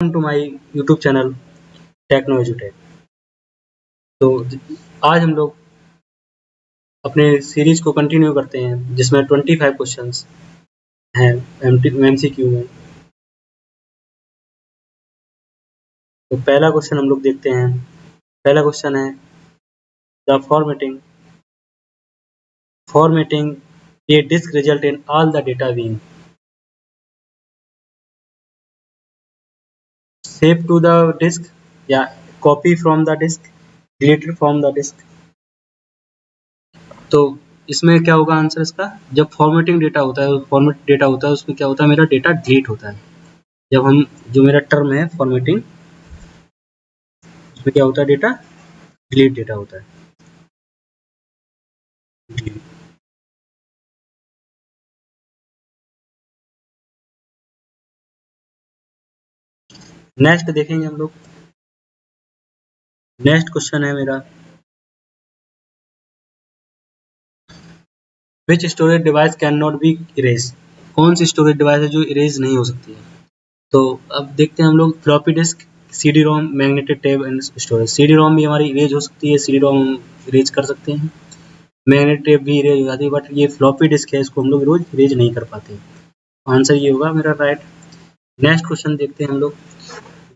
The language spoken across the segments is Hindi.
Welcome to my YouTube channel Techno एजुटेक। तो आज हम लोग अपने सीरीज को कंटिन्यू करते हैं जिसमें 25 क्वेश्चंस हैं एमसीक्यू में। तो पहला क्वेश्चन हम लोग देखते हैं। पहला क्वेश्चन है the formatting a disk result in all the data being save to the disk या copy from the disk deleted from the disk. तो इसमें क्या होगा आंसर इसका, जब फॉर्मेटिंग डेटा होता है, फॉर्मेट डेटा होता है, उसमें क्या होता है, मेरा डेटा डिलीट होता है। जब हम जो मेरा टर्म है फॉर्मेटिंग, उसमें क्या होता है, डेटा डिलीट डेटा होता है। नेक्स्ट देखेंगे हम लोग। नेक्स्ट क्वेश्चन है मेरा, which storage device can not be erase. कौन सी स्टोरेज डिवाइस है जो इरेज नहीं हो सकती है। तो अब देखते हैं हम लोग, floppy disk, CD ROM, magnetic tape and storage. CD ROM भी हमारी इरेज हो सकती है, CD रोम इरेज कर सकते हैं, मैग्नेटिक टेप भी इरेज हो जाती है, बट ये फ्लॉपी डिस्क है, इसको हम लोग रोज इरेज नहीं कर पाते। आंसर ये होगा मेरा राइट। नेक्स्ट क्वेश्चन देखते हैं हम लोग,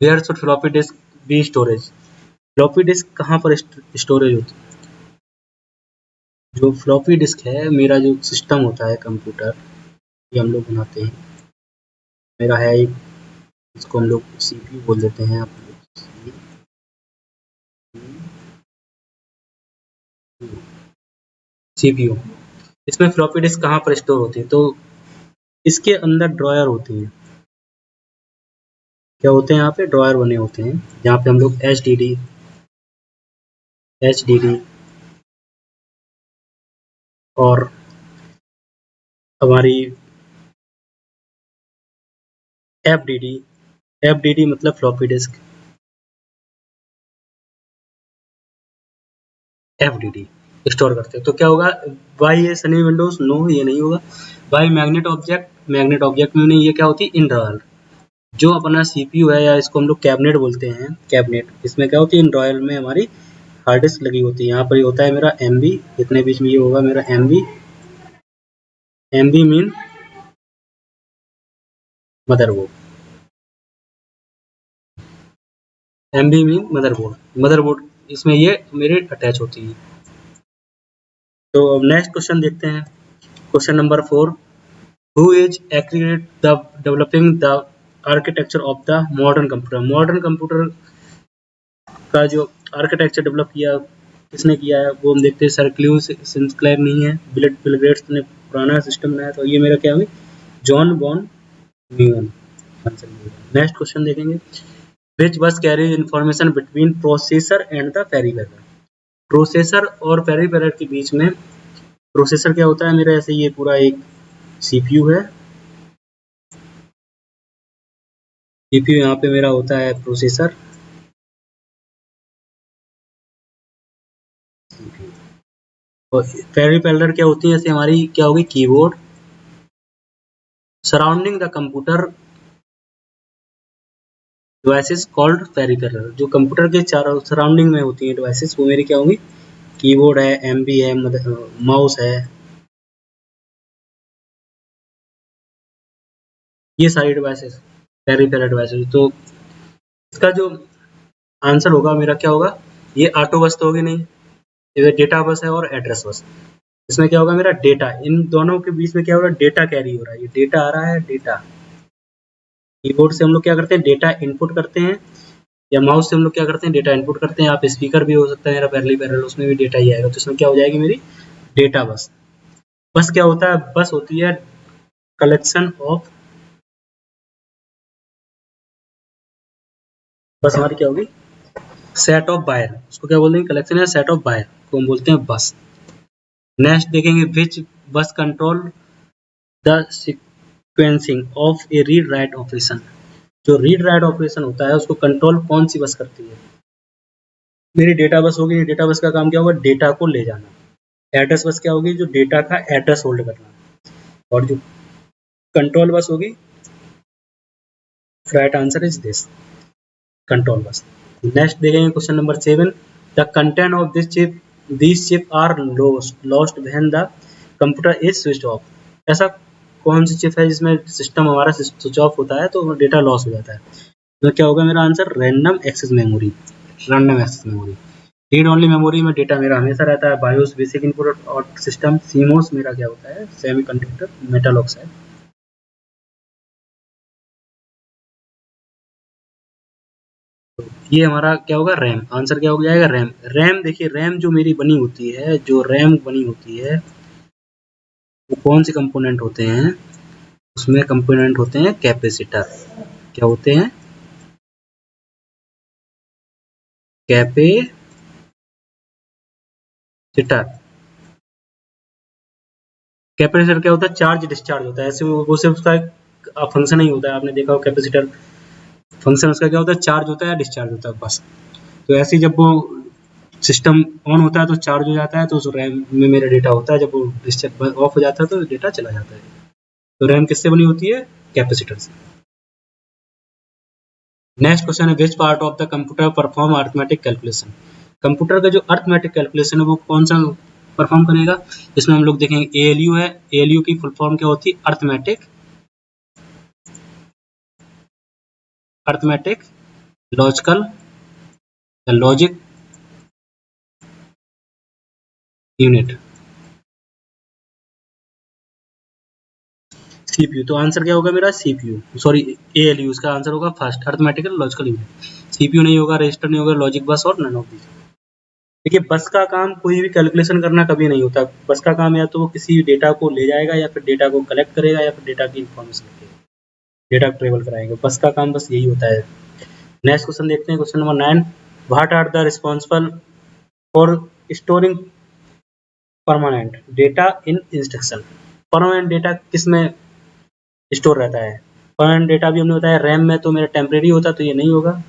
where should floppy disk be storage. Floppy disk कहाँ पर स्टोरेज होती है। जो फ्लॉपी डिस्क है, मेरा जो सिस्टम होता है कंप्यूटर, ये हम लोग बनाते हैं, मेरा है एक, इसको हम लोग CPU बोल देते हैं। आप CPU, इसमें फ्लॉपी डिस्क कहाँ पर स्टोर होती है, तो इसके अंदर ड्रॉयर होती है। क्या होते हैं, यहाँ पे ड्रॉयर बने होते हैं, जहाँ पे हम लोग HDD और हमारी FDD मतलब फ्लॉपी डिस्क, FDD स्टोर करते हैं। तो क्या होगा, वाई है सनी विंडोज, नो ये नहीं होगा। वाई मैग्नेट ऑब्जेक्ट में नहीं, ये क्या होती है, इन ड्रॉयर। जो अपना CPU है, या इसको हम लोग कैबिनेट बोलते हैं, कैबिनेट, इसमें क्या होती है, इन ड्रॉयर में हमारी हार्ड डिस्क लगी होती है। यहाँ पर ये होता है मेरा MB, इतने बीच में ये होगा मेरा MB मीन मदरबोर्ड, इसमें ये मेरे अटैच होती है। तो नेक्स्ट क्वेश्चन देखते हैं। Question number 4, who is accurate the developing the architecture of the modern computer. Modern computer का जो आर्किटेक्चर डेवलप किया, किसने किया है, वो हम देखते हैं, सर क्ल्यू सिंक्लेयर नहीं है, बिल गेट्स ने पुराना सिस्टम बनाया, तो ये मेरा क्या हुई, John von Neumann. Next question देखेंगे, which bus carries information between processor and the peripheral। Processor और पेरिफेरल के बीच में, प्रोसेसर क्या होता है मेरा, ऐसे ये पूरा एक CPU है, CPU यहाँ पे मेरा होता है प्रोसेसर, और पेरिफेरल क्या होती है, जैसे हमारी क्या होगी, keyboard, surrounding the computer devices called peripheral. जो कंप्यूटर के चारों सराउंडिंग में होती है डिवाइसेस, वो मेरी क्या होंगी, कीबोर्ड है, MB है, माउस है, ये सारी डिवाइसेस पेरिफेरल डिवाइसेस। तो इसका जो आंसर होगा मेरा क्या होगा, ये ऑटो बस तो होगी नहीं, ये डेटा बस है और एड्रेस बस। इसमें क्या होगा, मेरा डेटा, इन दोनों के बीच में क्या हो रहा है, डेटा कैरी हो रहा है, ये डेटा आ रहा है, डेटा कीबोर्ड से हम लोग क्या करते हैं, डेटा इनपुट करते हैं, या माउस से हम लोग क्या करते हैं, डेटा इनपुट करते हैं। आप स्पीकर भी हो सकता है मेरा पैरेलल, उसमें भी डेटा ही आएगा। तो इसमें क्या हो जाएगी मेरी डेटा बस। बस क्या होता है, बस होती है कलेक्शन ऑफ, बस हमारी क्या होगी, सेट ऑफ बायर, उसको क्या बोलते हैं, कलेक्शन या सेट ऑफ बायर को हम बोलते हैं बस। नेक्स्ट देखेंगे, विच बस control the sequencing of A read write operation. जो रीड राइट ऑपरेशन होता है, उसको कंट्रोल कौन सी बस करती है, मेरी डेटा बस होगी। डेटा बस का काम क्या होगा, डेटा को ले जाना। एड्रेस बस क्या होगी, जो डेटा का एड्रेस होल्ड करना। और जो कंट्रोल बस होगी, right answer is this, control bus. Next देखेंगे question number 7, the content of this chip are lost when the computer is switch off. ऐसा कौन सी चिप है जिसमें सिस्टम हमारा स्विच ऑफ होता है तो डेटा लॉस हो जाता है? तो क्या होगा मेरा answer? Random access memory. Random access memory. Read only memory में डेटा मेरा हमेशा रहता है। बायोस बेसिक इनपुट और सिस्टम। सीमोस मेरा क्या होता है? Semiconductor metal oxide. तो ये हमारा क्या होगा? रैम। आंसर क्या हो जाएगा? रैम। रैम देखिए, रैम जो मेरी बनी होती है, जो रैम बनी होती है वो कौन से कंपोनेंट होते हैं? उसमें कंपोनेंट होते हैं कैपेसिटर। क्या होते हैं? कैपेसिटर। कैपेसिटर क्या होता है? चार्ज डिस्चार्ज होता है। ऐसे वो सिर्फ उसका एक फंक्शन ही होता है। आपने देखा हो कैपेसिटर फंक्शन उसका क्या होता है? चार्ज होता है, डिस्चार्ज होता है, बस। तो ऐसे ही जब वो सिस्टम ऑन होता है तो चार्ज हो जाता है, तो उस रैम में मेरा डेटा होता है। जब वो डिस्चार्ज ऑफ हो जाता है तो डेटा चला जाता है। तो रैम किससे बनी होती है? कैपेसिटर से। नेक्स्ट क्वेश्चन है, which part of the computer perform arithmetic calculation. Computer का जो अरिथमेटिक कैलकुलेशन है वो कौन सा परफॉर्म करेगा? इसमें हम लोग देखेंगे एएलयू है। एएलयू की फुल फॉर्म क्या होती है? अरिथमेटिक अरिथमेटिक लॉजिकल या लॉजिक यूनिट। सीपीयू। तो आंसर क्या होगा मेरा? CPU, sorry ALU. इसका आंसर होगा first, arithmetical logical unit. CPU नहीं होगा, रजिस्टर नहीं होगा, लॉजिक बस और नन ऑफ दीज। देखिए, बस का काम कोई भी कैलकुलेशन करना कभी नहीं होता। बस का काम या तो वो किसी डेटा को ले जाएगा या फिर डेटा को कलेक्ट करेगा या फिर डेटा की इंफॉर्मेशन रखेगा, डेटा ट्रेवल कराएगा। बस का काम बस यही होता है। नेक्स्ट क्वेश्चन देखते हैं, question number 9, what are the responsible for storing permanent data in instruction. Permanent data किस में स्टोर रहता है? परमानेंट डेटा भी हमने बताया रैम में, तो मेरा टेम्परेरी होता तो ये नहीं होगा।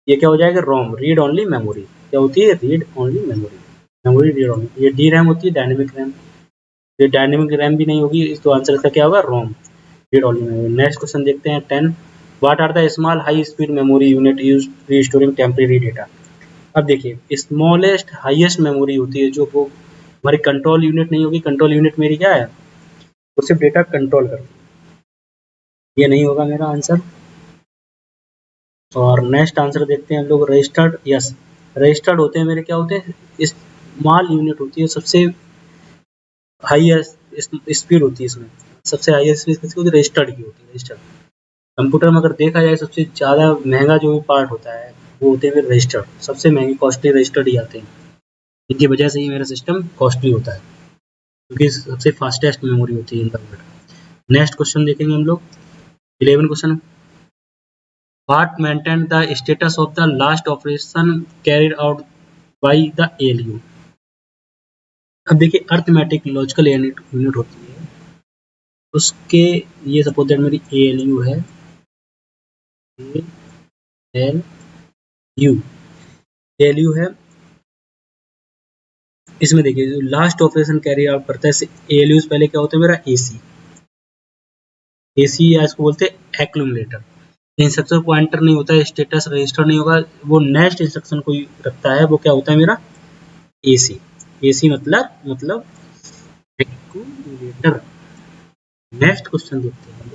ये क्या हो जाएगा? ROM, read only memory. क्या होती है? Read only memory. Memory read only. ये डी रैम होती है, डायनेमिक रैम। ये डायनेमिक रैम भी नहीं होगी, तो आंसर इसका क्या होगा? ROM, read only memory. Next question देखते हैं 10, what are the small high speed memory unit use restoring temporary data. अब देखिए, स्मॉलेस्ट हाईएस्ट मेमोरी होती है जो वो हमारी कंट्रोल यूनिट नहीं होगी। कंट्रोल यूनिट मेरी क्या है? वो सिर्फ डेटा कंट्रोल करती है। ये नहीं होगा मेरा आंसर। और नेक्स्ट आंसर देखते हैं हम लोग, रजिस्टर्ड। यस, रजिस्टर्ड होते हैं मेरे, क्या होते हैं? स्मॉल यूनिट होती है, सबसे हाईएस्ट स्पीड होती है इसमें। सबसे हाईएस्ट स्पीड किसकी होती है? रजिस्टर्ड की होती है। रजिस्टर्ड कंप्यूटर में अगर देखा जाए सबसे ज़्यादा महंगा जो भी पार्ट होता है वो होते हैं रजिस्टर्ड। सबसे महंगे कॉस्टली रजिस्टर्ड ही आते हैं। इनकी वजह से ही मेरा सिस्टम कॉस्टली होता है, क्योंकि सबसे फास्टेस्ट मेमोरी होती है in the world. Next question देखेंगे हम लोग, 11 question, what maintain the status of the last operation carried out by the ALU. अब देखिए, अरिथमेटिक लॉजिकल यूनिट यूनिट होती है उसके, ये सपोज दैट मेरी एएलयू है, एएलयू एएलयू है। इसमें देखिए जो लास्ट ऑपरेशन कैरी आउट करता है, एएलयू से पहले क्या होता है मेरा? एसी। एसी या इसको बोलते हैं एक्यूमुलेटर। इंस्ट्रक्शन पॉइंटर नहीं होता है, स्टेटस रजिस्टर नहीं होगा, वो नेक्स्ट इंस्ट्रक्शन को रखता है। वो क्या होता है मेरा? एसी। एसी मतलब एक्यूमुलेटर। नेक्स्ट क्वेश्चन देखते हैं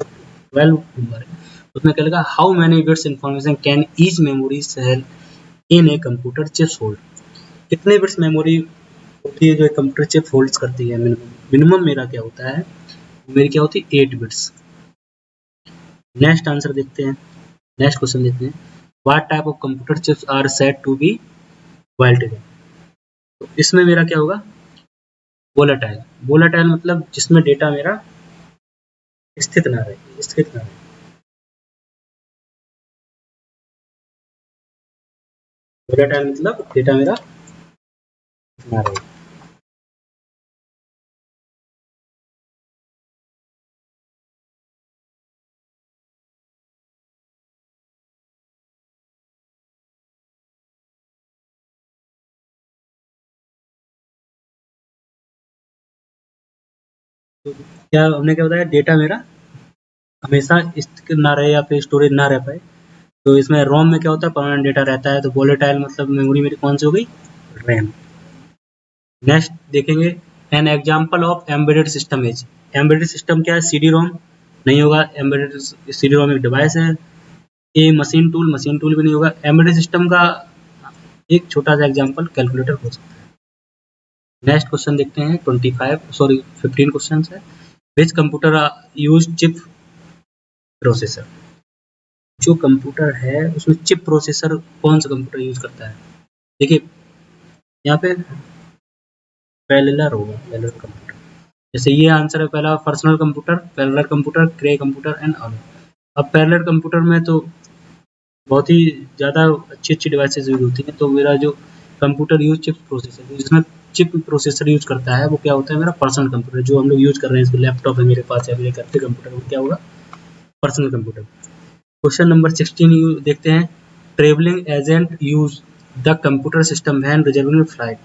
12 नंबर है। उसमें क्या लगा, how many bits information can each memory cell in a computer chips hold. कितने बिट्स मेमोरी होती है जो एक कंप्यूटर चिप होल्ड करती है? मिनिमम मेरा क्या होता है? मेरी क्या होती है? 8 बिट्स। नेक्स्ट आंसर देखते हैं, नेक्स्ट क्वेश्चन देखते हैं, what type of computer chips are said to be volatile. तो इसमें मेरा क्या होगा? वोलेटाइल। वोलेटाइल मतलब जिसमें डेटा मेरा स्थित ना रहे, स्थित ना रहे। वोलेटाइल मतलब डेटा मेरा ना रहे। तो क्या हमने क्या बताया? डेटा मेरा हमेशा स्थिर ना रहे या फिर स्टोरेज ना रह पाए। तो इसमें रोम में क्या होता है, परमानेंट डेटा रहता है। तो वोलेटाइल मतलब मेमोरी मेरी कौन सी हो गई, रैम। नेक्स्ट देखेंगे, an example of embedded system is. Embedded system क्या है, सीडी रोम नहीं होगा। एम्बेडेड सीडी रोम एक डिवाइस है। ए मशीन टूल भी नहीं होगा। एम्बेडेड सिस्टम का एक छोटा सा एग्जांपल कैलकुलेटर हो सकता है। नेक्स्ट क्वेश्चन देखते हैं, 15 क्वेश्चन है। विच कंप्यूटर यूज चिप प्रोसेसर। जो कंप्यूटर है उसमें चिप प्रोसेसर कौन सा कंप्यूटर यूज करता है। देखिए यहाँ पे पैरेलल होगा, पैरेलल कंप्यूटर। जैसे ये आंसर है पहला, personal computer, parallel computer, cray computer and all. अब पैरेलल कंप्यूटर में तो बहुत ही ज़्यादा अच्छी डिवाइसेज यूज होती हैं। तो मेरा जो कंप्यूटर यूज चिप प्रोसेसर, जिसमें चिप प्रोसेसर यूज करता है, वो क्या होता है, मेरा पर्सनल कंप्यूटर। जो हम लोग यूज कर रहे हैं, इसको लैपटॉप है मेरे पास या मेरे घर पे कंप्यूटर, वो क्या होगा, पर्सनल कंप्यूटर। क्वेश्चन नंबर 16 देखते हैं, travelling agent use the computer system when reserving flight.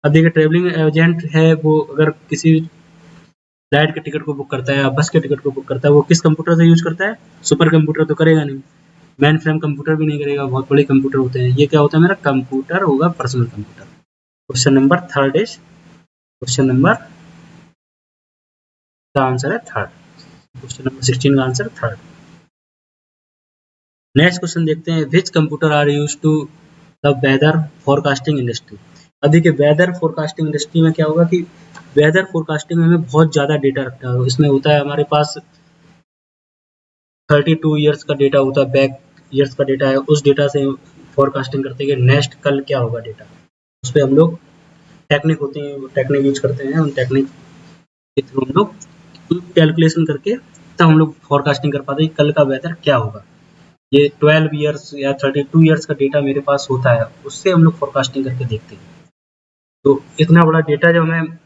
अब देखिए ट्रेवलिंग एजेंट है, वो अगर किसी फ्लाइट के टिकट को बुक करता है या बस के टिकट को बुक करता है, वो किस कंप्यूटर से यूज करता है, सुपर कंप्यूटर तो करेगा नहीं, मेन फ्रेम कंप्यूटर भी नहीं करेगा, बहुत बड़े कंप्यूटर होते हैं। ये क्या होता है, मेरा कंप्यूटर होगा personal computer. Question number third is, question number का आंसर है थर्ड। क्वेश्चन नंबर 16 का आंसर थर्ड। नेक्स्ट क्वेश्चन देखते हैं, which computer are use to the weather forecasting industry. अब देखिए वेदर फोरकास्टिंग इंडस्ट्री में क्या होगा कि वेदर फोरकास्टिंग में हमें बहुत ज़्यादा डेटा रखना है। इसमें होता है हमारे पास 32 ईयर्स का डेटा होता है, बैक ईयर्स का डेटा है। उस डेटा से फोरकास्टिंग करते हैं कि नेक्स्ट कल क्या होगा डेटा। उस पर हम लोग टेक्निक होती है, वो टेक्निक यूज करते हैं। उन टेक्निक के थ्रू हम लोग कैलकुलेशन करके तब हम लोग फोरकास्टिंग कर पाते हैं कि कल का वेदर क्या होगा। ये 12 ईयर्स या 32 ईयर्स का डेटा मेरे पास होता है, उससे हम लोग फोरकास्टिंग करके देखते हैं। तो इतना बड़ा डेटा जब हमें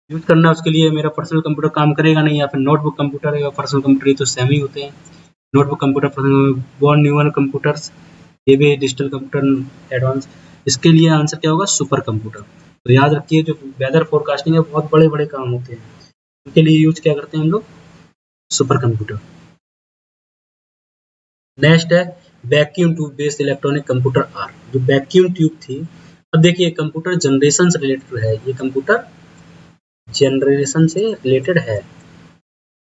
यूज करना है, उसके लिए मेरा पर्सनल कंप्यूटर काम करेगा नहीं, या फिर नोटबुक कंप्यूटर है या पर्सनल कंप्यूटर, ये तो सेम ही होते हैं। Notebook computer, born newer computers, ये भी डिजिटल कंप्यूटर एडवांस। इसके लिए आंसर क्या होगा, सुपर कंप्यूटर। तो याद रखिए जो वेदर फोरकास्टिंग है बहुत बड़े बड़े काम होते हैं, उनके लिए यूज क्या करते हैं हम लोग, सुपर कंप्यूटर। नेक्स्ट है, vacuum tube based electronic computer are. जो वैक्यूम ट्यूब थी, अब देखिए कंप्यूटर जनरेशन से रिलेटेड है, ये कंप्यूटर जनरेशन से रिलेटेड है।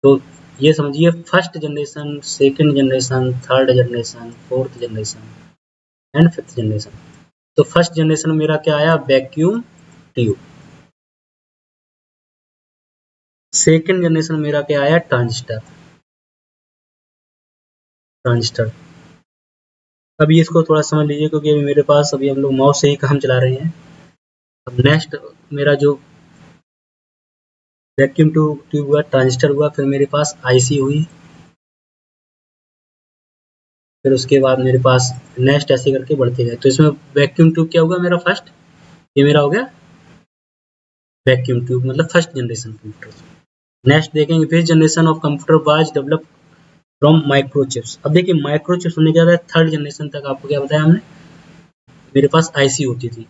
तो ये समझिए first generation, second generation, third generation, fourth generation and fifth generation. तो फर्स्ट जनरेशन मेरा क्या आया, वैक्यूम ट्यूब। सेकंड जनरेशन मेरा क्या आया, ट्रांजिस्टर। ट्रांजिस्टर। अभी इसको थोड़ा समझ लीजिए, क्योंकि अभी मेरे पास अभी हम लोग माउस से ही काम चला रहे हैं। अब नेक्स्ट मेरा जो वैक्यूम ट्यूब हुआ, ट्रांजिस्टर हुआ, फिर मेरे पास आईसी हुई, फिर उसके बाद मेरे पास नेक्स्ट ऐसे करके बढ़ते गए। तो इसमें वैक्यूम ट्यूब क्या होगा मेरा फर्स्ट, ये मेरा हो गया वैक्यूम ट्यूब, मतलब फर्स्ट जनरेशन कंप्यूटर। नेक्स्ट देखेंगे, फिर generation of computer was develop from microchips. अब देखिए माइक्रोचिप्स होने के बाद थर्ड जनरेशन तक आपको क्या बताया हमने, मेरे पास आईसी होती थी,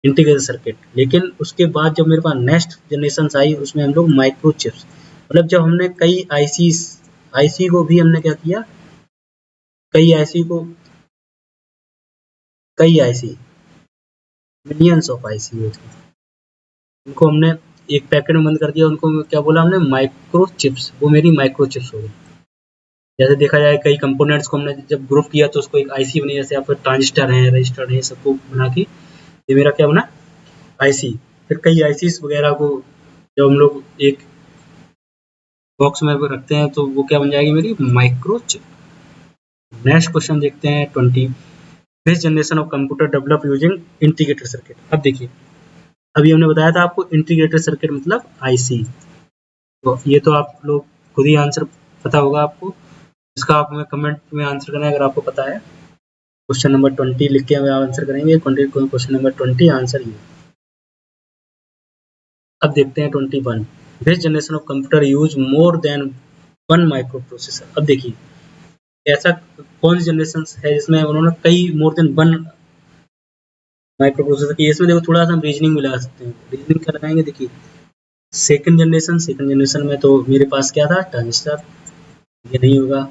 इंटीग्रेटेड सर्किट। लेकिन उसके बाद जब मेरे पास नेक्स्ट जनरेशन आई, उसमें हम लोग माइक्रोचिप्स, मतलब जब हमने कई आईसी को भी हमने क्या किया, कई आईसी को, कई आईसी, मिलियंस ऑफ आईसी होती, उनको हमने एक पैकेट में बंद कर दिया। उनको क्या बोला हमने, माइक्रोचिप्स। वो मेरी माइक्रोचिप्स हो गई। जैसे देखा जाए कई कंपोनेंट्स को हमने जब ग्रुप किया तो उसको एक आईसी बनी, जैसे आप ट्रांजिस्टर है, रजिस्टर है, सबको बना के ये मेरा क्या बना, आईसी। फिर कई आईसीस वगैरह को जब हम लोग एक बॉक्स में रखते हैं तो वो क्या बन जाएगी, मेरी माइक्रोचिप। नेक्स्ट क्वेश्चन देखते हैं 20, fifth generation of computer develop using integrated circuit. अब देखिए अभी हमने बताया था आपको इंटीग्रेटेड सर्किट मतलब आईसी। तो ये तो आप लोग खुद ही आंसर पता होगा आपको, इसका आप हमें कमेंट में आंसर करना है अगर आपको पता है। क्वेश्चन नंबर 20 लिख के हमें आंसर करेंगे। क्वेश्चन नंबर 20 आंसर ये। अब देखते हैं 21, this generation of computer use more than one micro processor. अब देखिए ऐसा कौन सी जनरेशन है जिसमें उन्होंने कई more than one micro processor की। इसमें देखो थोड़ा सा हम रीजनिंग मिला सकते हैं। रीजनिंग क्या लगाएंगे, देखिए सेकंड जनरेशन में तो मेरे पास क्या था, ट्रांजिस्टर। ये नहीं होगा।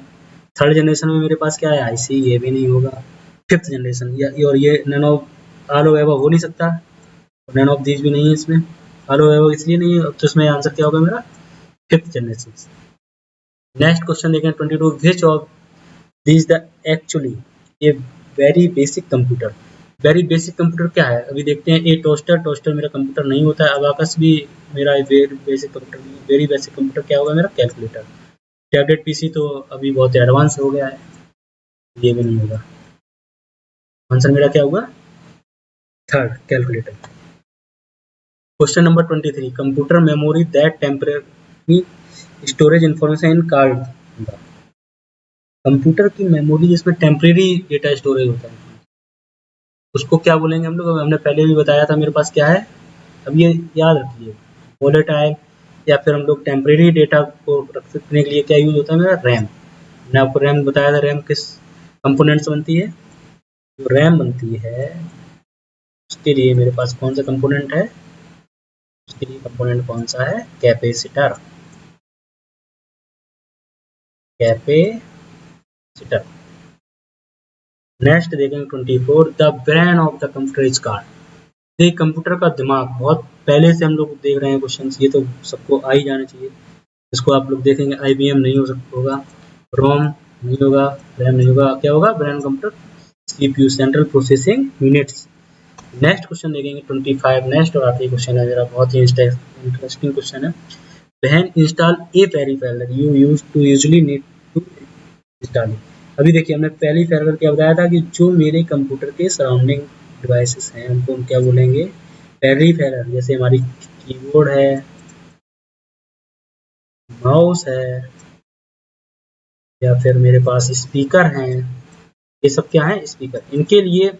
थर्ड जनरेशन में मेरे पास क्या है, आईसी, ये भी नहीं होगा। फिफ्थ जनरेशन और ये none of all of above हो नहीं सकता, नन ऑफ दीज भी नहीं है इसमें, ऑल ऑफ एबव इसलिए नहीं है, तो इसमें आंसर क्या होगा मेरा, फिफ्थ जनरेशन। नेक्स्ट क्वेश्चन देखें 22, which of this the actually ये very basic computer. Very basic computer क्या है, अभी देखते हैं। ए टोस्टर, टोस्टर मेरा कंप्यूटर नहीं होता है। अबाकस भी मेरा वेरी बेसिक कंप्यूटर नहीं है। वेरी बेसिक कंप्यूटर क्या होगा मेरा, कैलकुलेटर। टैबलेट पीसी तो अभी बहुत एडवांस हो गया है, ये भी नहीं होगा। आंसर मेरा क्या होगा, third, calculator. Question number 23, computer memory that temporary storage information in card. Computer की मेमोरी जिसमें टेम्परेरी डेटा स्टोरेज होता है, उसको क्या बोलेंगे हम लोग, हमने पहले भी बताया था। मेरे पास क्या है, अब ये याद रखिए, वोलेटाइल या फिर हम लोग टेम्परेरी डेटा को रखने के लिए क्या यूज होता है मेरा, रैम। मैंने आपको रैम बताया था, रैम किस कंपोनेंट से बनती है, जो रैम बनती है उसके लिए मेरे पास कौन सा कंपोनेंट है, उसके लिए कंपोनेंट कौन सा है, कैपेसिटर। कैपेसिटर। नेक्स्ट देखेंगे 24, the brain of the computer is called. ये कंप्यूटर का दिमाग, बहुत पहले से हम लोग देख रहे हैं क्वेश्चन, ये तो सबको आ ही जाना चाहिए। इसको आप लोग देखेंगे, IBM नहीं हो सकता होगा, रोम नहीं होगा, रैम नहीं होगा, क्या होगा, brain computer, CPU, central processing units. Next question देखेंगे 25, नेक्स्ट और आखिरी क्वेश्चन है मेरा, बहुत ही इंटरेस्टिंग क्वेश्चन है। When install a peripheral you use to usually need to install. अभी देखिए, हमने पेरिफेरल क्या बताया था कि जो मेरे कंप्यूटर के सराउंडिंग डिवाइसेस हैं उनको हम क्या बोलेंगे, पेरिफेरल। जैसे हमारी कीबोर्ड है, माउस है, या फिर मेरे पास स्पीकर हैं, ये सब क्या है, स्पीकर। इनके लिए,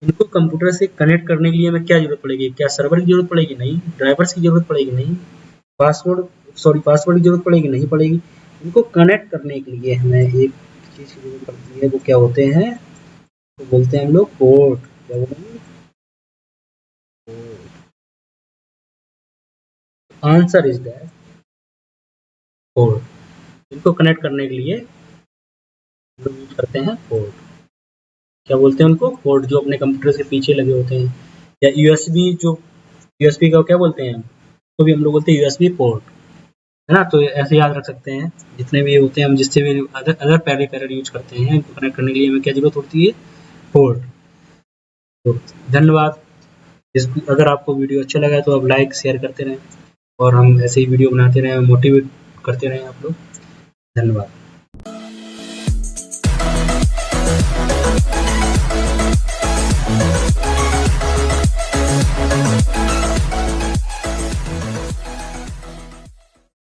इनको कंप्यूटर से कनेक्ट करने के लिए हमें क्या जरूरत पड़ेगी, क्या सर्वर की जरूरत पड़ेगी, नहीं। ड्राइवर्स की जरूरत पड़ेगी, नहीं। पासवर्ड की जरूरत पड़ेगी, नहीं पड़ेगी। इनको कनेक्ट करने के लिए हमें एक चीज की जरूरत पड़ती है, वो क्या होते हैं, तो बोलते हैं हम लोग पोर्ट। क्या बोलेंगे, आंसर इज दैट पोर्ट। इनको कनेक्ट करने के लिए हम लोग यूज करते हैं पोर्ट। क्या बोलते हैं उनको, पोर्ट, जो अपने कंप्यूटर के पीछे लगे होते हैं। या यूएसबी, जो यूएसबी का क्या बोलते हैं, तो भी हम लोग बोलते हैं यूएसबी पोर्ट, है ना। तो ऐसे याद रख सकते हैं, जितने भी होते हैं हम, जिससे भी अदर पेरिफेरल यूज करते हैं, इनको कनेक्ट करने के लिए हमें क्या जरूरत होती है, पोर्ट। तो धन्यवाद। अगर आपको वीडियो अच्छा लगा तो आप लाइक शेयर करते रहें, और हम ऐसे ही वीडियो बनाते रहें, मोटिवेट करते रहें आप लोग। धन्यवाद।